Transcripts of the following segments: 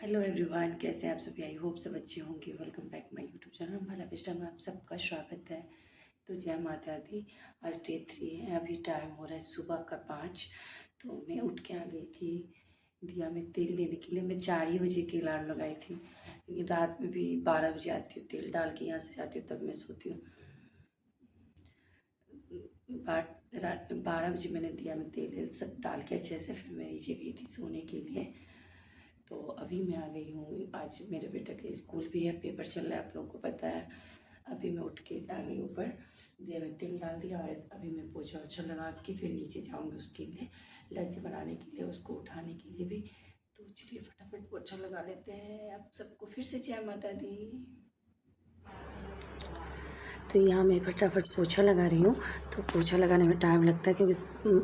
Hello everyone, कैसे हैं आप सभी। आई होप सब अच्छे होंगे। Welcome back my YouTube channel हमारा पिस्टा में आप सबका स्वागत है। तो जय माता दी। आज डे 3 है। अभी टाइम हो रहा है सुबह का 5। तो मैं उठ के आ गई थी दिया में तेल देने के लिए। मैं 4 ही बजे की अलार्म लगाई थी, लेकिन रात में भी 12 बजे आती हूँ तेल डाल के, यहाँ से जाती हूँ तब मैं सोती हूँ। रात में 12 बजे मैंने दिया में तेल सब डाल के अच्छे से, फिर मैं नीचे गई थी सोने के लिए। तो अभी मैं आ गई हूँ। आज मेरे बेटे का स्कूल भी है, पेपर चल रहा है, आप लोगों को पता है। अभी मैं उठ के आ गई ऊपर, दिया में तेल डाल दिया और अभी मैं पोछा वोछा लगा के फिर नीचे जाऊँगी उसके लिए लंच बनाने के लिए, उसको उठाने के लिए भी। तो चलिए फटाफट पोछा लगा लेते हैं। आप सबको फिर से जय माता दी। तो यहाँ मैं फटाफट पोछा लगा रही हूँ। तो पोछा लगाने में टाइम लगता है क्योंकि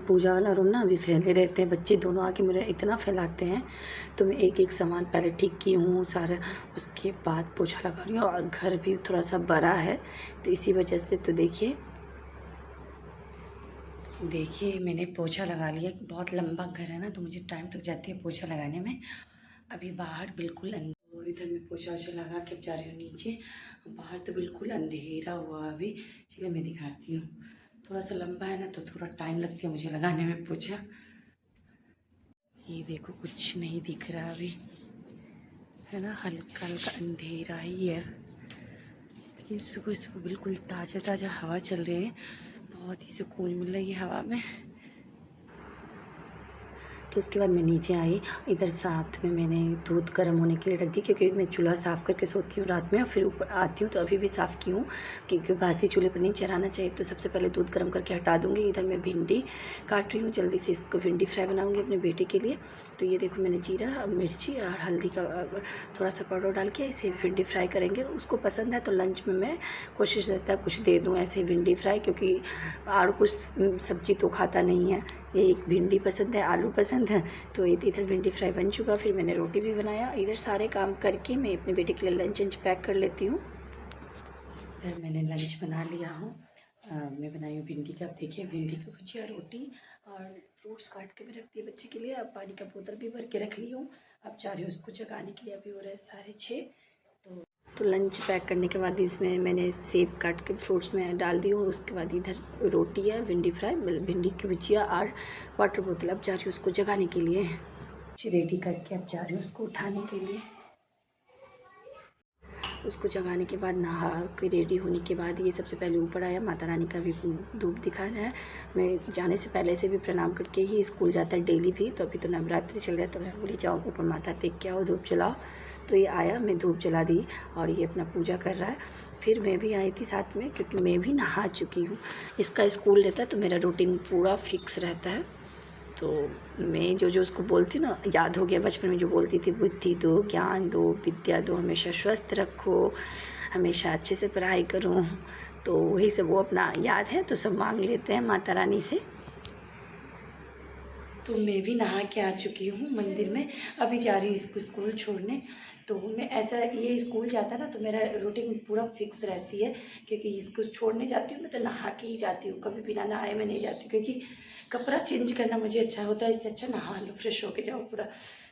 पूजा वाला रूम ना अभी फैले रहते हैं, बच्चे दोनों आके मेरे इतना फैलाते हैं। तो मैं एक एक सामान पहले ठीक की हूँ सारा, उसके बाद पोछा लगा रही हूँ। और घर भी थोड़ा सा बड़ा है तो इसी वजह से तो देखिए मैंने पोछा लगा लिया। बहुत लंबा घर है ना तो मुझे टाइम लग जाती है पोछा लगाने में। अभी बाहर बिल्कुल इधर मैं पोछा वोछा लगा के जा रही हूँ नीचे। बाहर तो बिल्कुल अंधेरा हुआ अभी। चलिए मैं दिखाती हूँ। थोड़ा सा लंबा है ना तो थोड़ा टाइम लगती है मुझे लगाने में पोछा। ये देखो कुछ नहीं दिख रहा अभी, है ना, हल्का हल्का अंधेरा ही है। लेकिन सुबह सुबह बिल्कुल ताज़ा ताज़ा हवा चल रही है, बहुत ही सुकून मिल रही है हवा में। तो उसके बाद मैं नीचे आई। इधर साथ में मैंने दूध गर्म होने के लिए रख दी क्योंकि मैं चूल्हा साफ़ करके सोती हूँ रात में और फिर ऊपर आती हूँ तो अभी भी साफ़ की हूँ क्योंकि बासी चूल्हे पर नहीं चढ़ाना चाहिए। तो सबसे पहले दूध गर्म करके हटा दूँगी। इधर मैं भिंडी काट रही हूँ, जल्दी से इसको भिंडी फ्राई बनाऊँगी अपने बेटे के लिए। तो ये देखो मैंने जीरा मिर्ची और हल्दी का थोड़ा सा पाउडर डाल के इसे भिंडी फ्राई करेंगे। उसको पसंद है तो लंच में मैं कोशिश रहता है कुछ दे दूँ ऐसे भिंडी फ्राई, क्योंकि और कुछ सब्ज़ी तो खाता नहीं है। ये एक भिंडी पसंद है, आलू पसंद है। तो ये इधर भिंडी फ्राई बन चुका। फिर मैंने रोटी भी बनाया। इधर सारे काम करके मैं अपने बेटे के लिए लंच वंच पैक कर लेती हूँ। इधर मैंने लंच बना लिया हूँ। मैं बनाई हूँ भिंडी का, देखिए भिंडी की भुजिया, रोटी और फ्रूट्स काट के मैं रख दिए बच्चे के लिए। अब पानी का बोतल भी भर के रख ली हूँ। अब जा रही हूँ उसको जगाने के लिए। अभी हो रहा है 6:30। तो लंच पैक करने के बाद इसमें मैंने सेब काट के फ्रूट्स में डाल दी हूँ। उसके बाद इधर रोटी है, भिंडी फ्राई, भिंडी की भुजिया और वाटर बोतल। अब जा रही हूँ उसको जगाने के लिए। रेडी करके अब जा रही हूँ उसको उठाने के लिए। उसको जगाने के बाद नहा के रेडी होने के बाद ये सबसे पहले ऊपर आया। माता रानी का भी धूप दिखा रहा है। मैं जाने से पहले से भी प्रणाम करके ही स्कूल जाता है डेली भी। तो अभी तो नवरात्रि चल रहा है तो मैं बोली जाओ ऊपर माथा टेक के आओ, धूप जलाओ। तो ये आया, मैं धूप जला दी और ये अपना पूजा कर रहा है। फिर मैं भी आई थी साथ में क्योंकि मैं भी नहा चुकी हूँ। इसका स्कूल रहता है तो मेरा रूटीन पूरा फिक्स रहता है। तो मैं जो जो उसको बोलती हूँ ना, याद हो गया बचपन में जो बोलती थी, बुद्धि दो, ज्ञान दो, विद्या दो, हमेशा स्वस्थ रखो, हमेशा अच्छे से पढ़ाई करो। तो वही सब वो अपना याद है तो सब मांग लेते हैं माता रानी से। तो मैं भी नहा के आ चुकी हूँ मंदिर में। अभी जा रही हूँ इसको स्कूल छोड़ने। तो मैं ऐसा, ये स्कूल जाता है ना तो मेरा रूटीन पूरा फिक्स रहती है क्योंकि इसको छोड़ने जाती हूँ मैं तो नहा के ही जाती हूँ, कभी बिना नहाए मैं नहीं जाती हूँ क्योंकि कपड़ा चेंज करना मुझे अच्छा होता है। इससे अच्छा नहा लो, फ्रेश होके जाओ पूरा।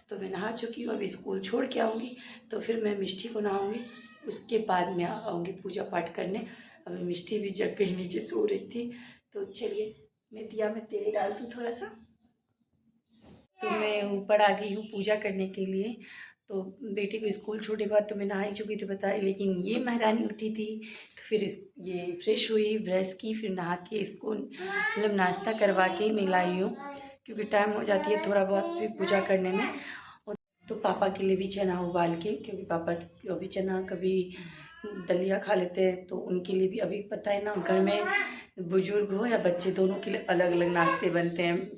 तो मैं नहा चुकी हूँ, अभी स्कूल छोड़ के आऊँगी तो फिर मैं मिष्टी को नहाऊँगी। उसके बाद मैं आऊँगी पूजा पाठ करने। अभी मिष्टी भी जग गई, नीचे सो रही थी। तो चलिए मैं दिया में तेल डाल दूँ थोड़ा सा। तो मैं ऊपर आ गई हूँ पूजा करने के लिए। तो बेटी को स्कूल छोड़ने के बाद तो मैं नहा ही चुकी थी बताया, लेकिन ये महारानी उठी थी तो फिर ये फ्रेश हुई, ब्रश की, फिर नहा के इसको मतलब नाश्ता करवा के ही मैं लाई हूँ क्योंकि टाइम हो जाती है थोड़ा बहुत भी पूजा करने में। तो पापा के लिए भी चना उबाल के, क्योंकि पापा कभी चना कभी दलिया खा लेते हैं तो उनके लिए भी, अभी पता है ना घर में बुजुर्ग हो या बच्चे दोनों के लिए अलग अलग नाश्ते बनते हैं।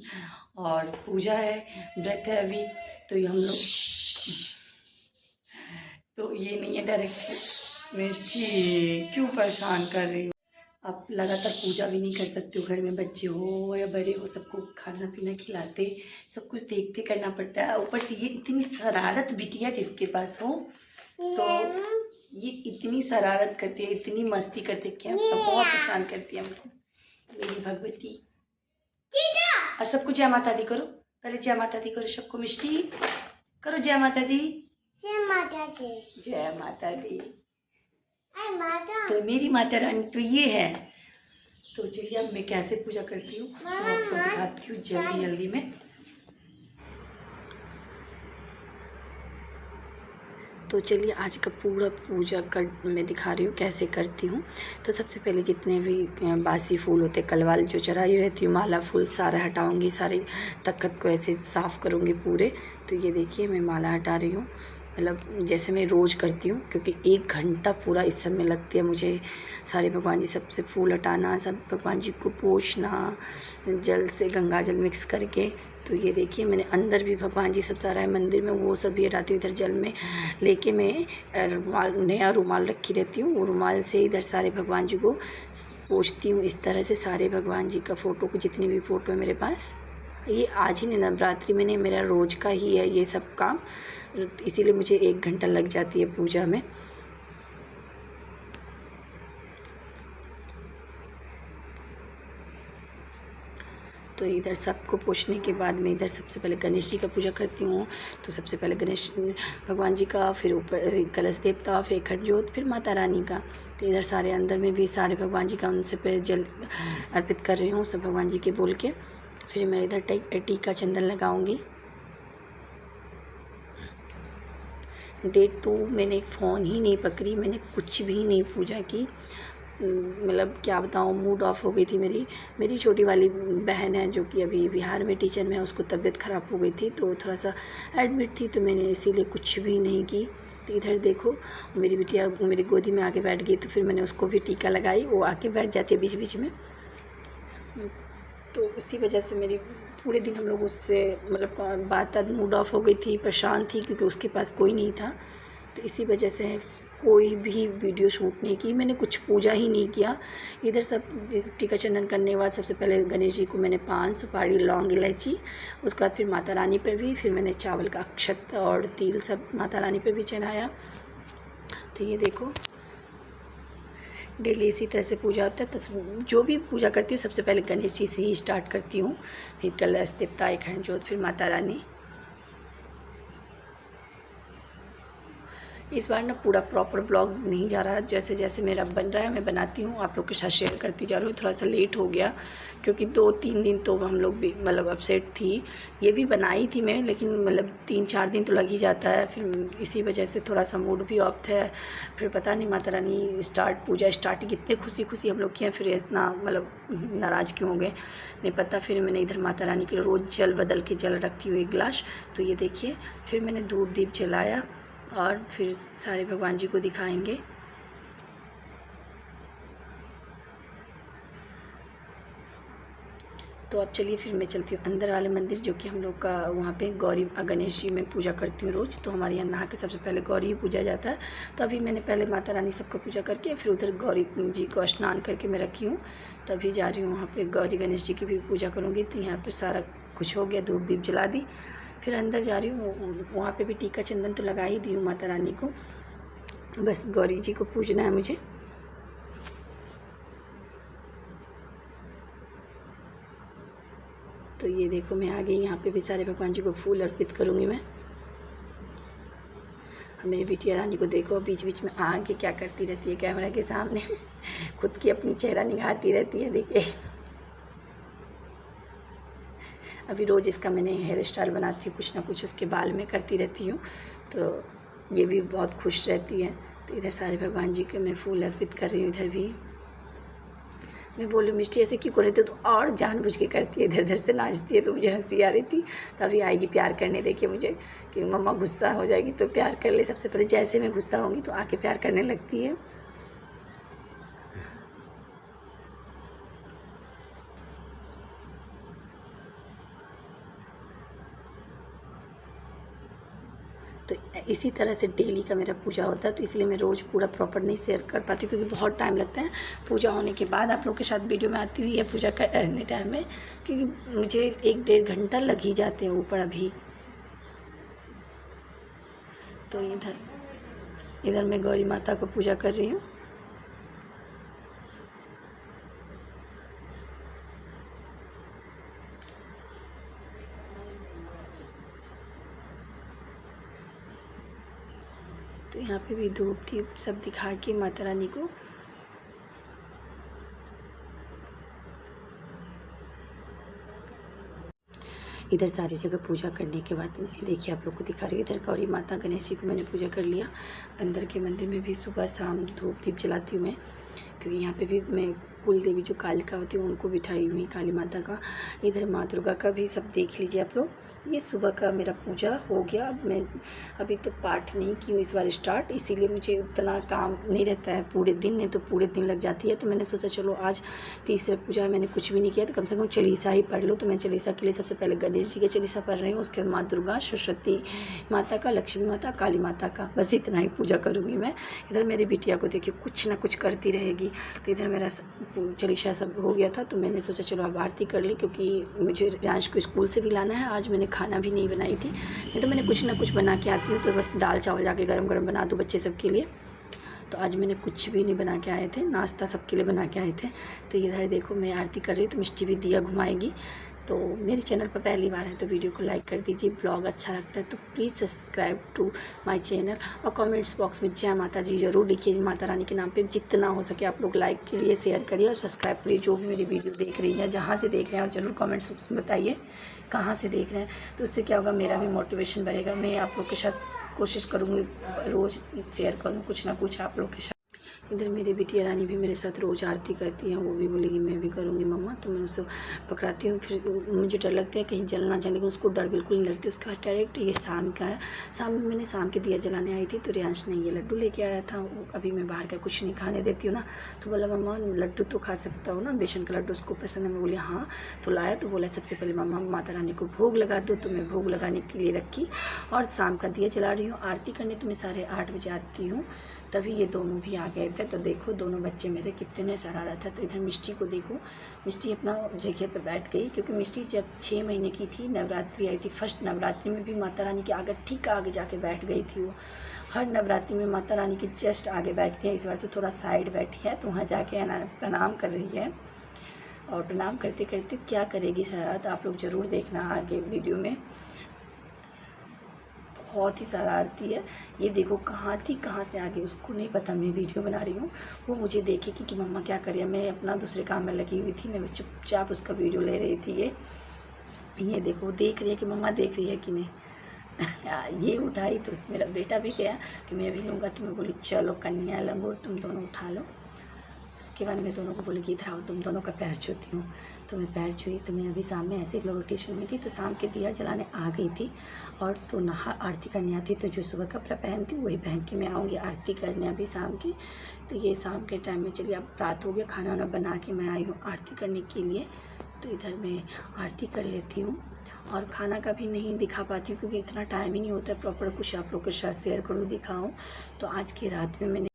और पूजा है, व्रत है अभी, तो ये हम लोग, तो ये नहीं है डायरेक्ट मिष्टी क्यों परेशान कर रही हो। आप लगातार पूजा भी नहीं कर सकते हो, घर में बच्चे हो या बड़े हो सबको खाना पीना खिलाते, सब कुछ देखते करना पड़ता है। ऊपर से ये इतनी शरारत बिटिया जिसके पास हो, तो ये इतनी शरारत करती है, इतनी मस्ती करती है कि बहुत परेशान करती है हमको मेरी भगवती। और सबको जय माता दी करो, पहले जय माता दी करो सबको, मिष्टी करो जय माता दी। जय माता दी। जय माता दी। अरे माता। तो मेरी माता रानी तो ये है। तो चलिए अब मैं कैसे पूजा करती हूँ वो आपको दिखाती हूँ जल्दी जल्दी में। तो चलिए आज का पूरा पूजा कर मैं दिखा रही हूँ कैसे करती हूँ। तो सबसे पहले जितने भी बासी फूल होते कल वाली जो चढ़ाई रहती हूँ माला फूल सारे हटाऊँगी, सारे तख्त को ऐसे साफ़ करूँगी पूरे। तो ये देखिए मैं माला हटा रही हूँ, मतलब जैसे मैं रोज़ करती हूँ, क्योंकि 1 घंटा पूरा इस सब में लगती है मुझे। सारे भगवान जी सबसे फूल हटाना, सब भगवान जी को पोंछना जल से, गंगा जल मिक्स करके। तो ये देखिए मैंने अंदर भी भगवान जी सब सारा है मंदिर में, वो सब भी हटाती हूँ। इधर जल में लेके मैं रुमाल, नया रुमाल रखी रहती हूँ, वो रुमाल से इधर सारे भगवान जी को पोंछती हूँ। इस तरह से सारे भगवान जी का फ़ोटो को, जितनी भी फ़ोटो है मेरे पास, ये आज ही नहीं नवरात्रि में नहीं, मेरा रोज़ का ही है ये सब काम, इसीलिए मुझे 1 घंटा लग जाती है पूजा में। तो इधर सबको पोंछने के बाद मैं इधर सबसे पहले गणेश जी का पूजा करती हूँ। तो सबसे पहले गणेश भगवान जी का, फिर ऊपर कलश देवता, फिर खट जोत, फिर माता रानी का। तो इधर सारे अंदर में भी सारे भगवान जी का उनसे पहले जल अर्पित कर रही हूँ सब भगवान जी के बोल के। फिर मैं इधर टीका चंदन लगाऊंगी। डे 2 मैंने फ़ोन ही नहीं पकड़ी, मैंने कुछ भी नहीं पूजा की। मतलब क्या बताऊँ, मूड ऑफ हो गई थी। मेरी छोटी वाली बहन है जो कि अभी बिहार में टीचर में है, उसको तबीयत ख़राब हो गई थी, तो थोड़ा सा एडमिट थी, तो मैंने इसीलिए कुछ भी नहीं की। तो इधर देखो मेरी बिटिया मेरी गोदी में आके बैठ गई, तो फिर मैंने उसको भी टीका लगाई, वो आके बैठ जाती है बीच बीच में। तो इसी वजह से मेरी पूरे दिन हम लोग उससे मतलब बात मूड ऑफ हो गई थी, परेशान थी, क्योंकि उसके पास कोई नहीं था। तो इसी वजह से कोई भी वीडियो शूट नहीं की, मैंने कुछ पूजा ही नहीं किया। इधर सब टीका चंदन करने के बाद सबसे पहले गणेश जी को मैंने पान, सुपारी, लौंग, इलायची, उसके बाद फिर माता रानी पर भी, फिर मैंने चावल का अक्षत और तिल सब माता रानी पर भी चढ़ाया। तो ये देखो डेली इसी तरह से पूजा होता है। तब जो भी पूजा करती हूँ सबसे पहले गणेश जी से ही स्टार्ट करती हूँ, फिर कलश देवता, अखंड ज्योत, फिर माता रानी। इस बार ना पूरा प्रॉपर ब्लॉग नहीं जा रहा, जैसे जैसे मेरा बन रहा है मैं बनाती हूँ, आप लोग के साथ शेयर करती जा रही हूँ। थोड़ा सा लेट हो गया क्योंकि 2-3 दिन तो हम लोग भी मतलब अपसेट थी। ये भी बनाई थी मैं, लेकिन मतलब 3-4 दिन तो लग ही जाता है, फिर इसी वजह से थोड़ा सा मूड भी ऑफ था। फिर पता नहीं माता रानी पूजा स्टार्ट कितने खुशी खुशी हम लोग किए, फिर इतना मतलब नाराज़ क्यों हो गए नहीं पता। फिर मैंने इधर माता रानी के लिए रोज़ जल बदल के जल रखती हूँ 1 गिलास। तो ये देखिए फिर मैंने धूप दीप जलाया और फिर सारे भगवान जी को दिखाएंगे। तो अब चलिए फिर मैं चलती हूँ अंदर वाले मंदिर, जो कि हम लोग का वहाँ पे गौरी गणेश जी में पूजा करती हूँ रोज़। तो हमारे यहाँ नहा के सबसे पहले गौरी ही पूजा जाता है। तो अभी मैंने पहले माता रानी सबका पूजा करके फिर उधर गौरी जी को स्नान करके मैं रखी हूँ। तो अभी जा रही हूँ वहाँ पर गौरी गणेश जी की भी पूजा करूँगी। तो यहाँ पर सारा कुछ हो गया, धूप दीप जला दी। फिर अंदर जा रही हूँ, वहाँ पर भी टीका चंदन तो लगा ही दी हूँ माता रानी को, बस गौरी जी को पूजना है मुझे। तो ये देखो मैं आ गई, यहाँ पे भी सारे भगवान जी को फूल अर्पित करूँगी मैं। मेरी बिटिया रानी को देखो बीच बीच में आके क्या करती रहती है कैमरा के सामने खुद की अपनी चेहरा निगारती रहती है, देखिए। अभी रोज़ इसका मैंने हेयर स्टाइल बनाती हूँ, कुछ ना कुछ उसके बाल में करती रहती हूँ, तो ये भी बहुत खुश रहती है। तो इधर सारे भगवान जी के मैं फूल अर्पित कर रही हूँ। इधर भी मैं बोली मिष्टी ऐसे क्यों कर रही थी, तो और जानबूझ के करती है, इधर उधर से नाचती है, तो मुझे हंसी आ रही थी। तो अभी आएगी प्यार करने, देखिए मुझे कि मम्मा गुस्सा हो जाएगी तो प्यार कर ले। सबसे पहले जैसे मैं गुस्सा होंगी तो आके प्यार करने लगती है। तो इसी तरह से डेली का मेरा पूजा होता है, तो इसलिए मैं रोज़ पूरा प्रॉपर नहीं शेयर कर पाती क्योंकि बहुत टाइम लगता है। पूजा होने के बाद आप लोग के साथ वीडियो में आती हुई है पूजा करने टाइम में, क्योंकि मुझे 1-1.5 घंटा लग ही जाते हैं ऊपर अभी। तो इधर मैं गौरी माता को पूजा कर रही हूँ। तो यहाँ पे भी धूप दीप सब दिखा के माता रानी को इधर सारी जगह पूजा करने के बाद देखिए आप लोग को दिखा रही हूँ। इधर गौरी माता गणेश जी को मैंने पूजा कर लिया। अंदर के मंदिर में भी सुबह शाम धूप दीप जलाती हूँ मैं, क्योंकि यहाँ पे भी मैं कुल देवी जो कालिका होती है उनको बिठाई हुई काली माता का। इधर माँ दुर्गा का भी सब देख लीजिए आप लोग। ये सुबह का मेरा पूजा हो गया। अब मैं अभी तो पाठ नहीं की हूँ इस बार स्टार्ट, इसीलिए मुझे उतना काम नहीं रहता है पूरे दिन, नहीं तो पूरे दिन लग जाती है। तो मैंने सोचा चलो आज तीसरा पूजा है, मैंने कुछ भी नहीं किया तो कम से कम चालीसा ही पढ़ लो। तो मैं चालीसा के लिए सबसे पहले गणेश जी का चालीसा पढ़ रही हूँ, उसके बाद माँ दुर्गा, सरस्वती माता का, लक्ष्मी माता, काली माता का, बस इतना ही पूजा करूँगी मैं। इधर मेरी बिटिया को देखिए कुछ ना कुछ करती रहेगी। तो इधर मेरा चालीसा सब हो गया था, तो मैंने सोचा चलो अब आरती कर ली, क्योंकि मुझे रियांश को स्कूल से भी लाना है। आज मैंने खाना भी नहीं बनाई थी, नहीं तो मैंने कुछ ना कुछ बना के आती हूँ। तो बस दाल चावल जाके गरम गरम बना दूँ बच्चे सब के लिए। तो आज मैंने कुछ भी नहीं बना के आए थे, नाश्ता सबके लिए बना के आए थे। तो इधर देखो मैं आरती कर रही हूँ, तो मिष्टी भी दिया घुमाएगी। तो मेरे चैनल पर पहली बार है तो वीडियो को लाइक कर दीजिए। ब्लॉग अच्छा लगता है तो please subscribe to my channel, और कमेंट्स बॉक्स में जय माता जी ज़रूर लिखिए माता रानी के नाम पे। जितना हो सके आप लोग लाइक करिए, शेयर करिए और सब्सक्राइब करिए। जो भी मेरी वीडियो देख रही है, जहाँ से देख रहे हैं, और ज़रूर कमेंट्स में बताइए कहाँ से देख रहे हैं। तो उससे क्या होगा, मेरा भी मोटिवेशन बढ़ेगा। मैं आप लोग के साथ कोशिश करूँगी रोज़ शेयर करूँ कुछ ना कुछ आप लोग के साथ। इधर मेरी बिटिया रानी भी मेरे साथ रोज़ आरती करती है, वो भी बोलेगी मैं भी करूँगी मम्मा। तो मैं उसको पकड़ाती हूँ। फिर मुझे डर लगता है कहीं जल ना जाए, लेकिन उसको डर बिल्कुल नहीं लगती। उसका डायरेक्ट ये शाम का है, शाम में मैंने शाम के दिया जलाने आई थी, तो रियांश ने ये लड्डू लेके आया था। अभी मैं बाहर का कुछ नहीं खाने देती हूँ ना, तो बोला मम्मा लड्डू तो खा सकता हूँ ना, बेसन का लड्डू उसको पसंद है। मैं बोली हाँ। तो लाया, तो बोला सबसे पहले मम्मा माता रानी को भोग लगा दो। तो मैं भोग लगाने के लिए रखी और शाम का दिया जला रही हूँ। आरती करने तो मैं 8:30 बजे आती हूँ, तभी ये दोनों भी आ गए थे। तो देखो दोनों बच्चे मेरे कितने शरारत है। तो इधर मिष्टी को देखो, मिष्टी अपना जगह पे बैठ गई, क्योंकि मिष्टी जब 6 महीने की थी, नवरात्रि आई थी, फर्स्ट नवरात्रि में भी माता रानी के आगे ठीक आगे जाके बैठ गई थी। वो हर नवरात्रि में माता रानी के जस्ट आगे बैठती हैं। इस बार तो थोड़ा साइड बैठी है, तो वहाँ जाके प्रणाम कर रही है। और प्रणाम करते करते क्या करेगी शरारत, आप लोग ज़रूर देखना आगे वीडियो में। बहुत ही शरारती है। ये देखो कहाँ थी कहाँ से आ गई, उसको नहीं पता मैं वीडियो बना रही हूँ। वो मुझे देखेगी कि मम्मा क्या कर रही है, मैं अपना दूसरे काम में लगी हुई थी, मैं चुपचाप उसका वीडियो ले रही थी। ये देखो देख रही है कि मम्मा देख रही है कि नहीं। ये उठाई तो मेरा बेटा भी गया कि मैं भी लूँगा, तो मैं बोली चलो कन्या लंगोर तुम दोनों उठा लो। उसके बाद मैं दोनों को बोली कि इधर आओ, तुम दोनों का पैर छूती हूँ। तो मैं पैर छुई, तो मैं अभी शाम में ऐसे लोकेशन में थी, तो शाम के दिया जलाने आ गई थी। और तो नहा आरती करने आती, तो जो सुबह कपड़ा पहनती वही पहन के मैं आऊँगी आरती करने अभी शाम की। तो ये शाम के टाइम में चलिए अब रात हो गया, खाना वाना बना के मैं आई हूँ आरती करने के लिए। तो इधर मैं आरती कर लेती हूँ और खाना का भी नहीं दिखा पाती हूँ, क्योंकि इतना टाइम ही नहीं होता है प्रॉपर कुछ आप लोग के साथ शेयर करूँ दिखाऊँ। तो आज की रात में मैंने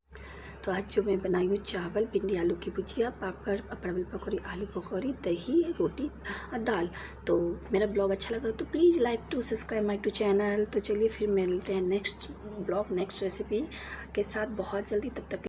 आज जो मैं बनाई हूँ चावल, भिंडी आलू की भुजिया, पापड़, परवल पकौड़ी, आलू पकौड़ी, दही, रोटी और दाल। तो मेरा ब्लॉग अच्छा लगा तो please like to subscribe my to channel. तो चलिए फिर मिलते हैं नेक्स्ट ब्लॉग नेक्स्ट रेसिपी के साथ बहुत जल्दी, तब तक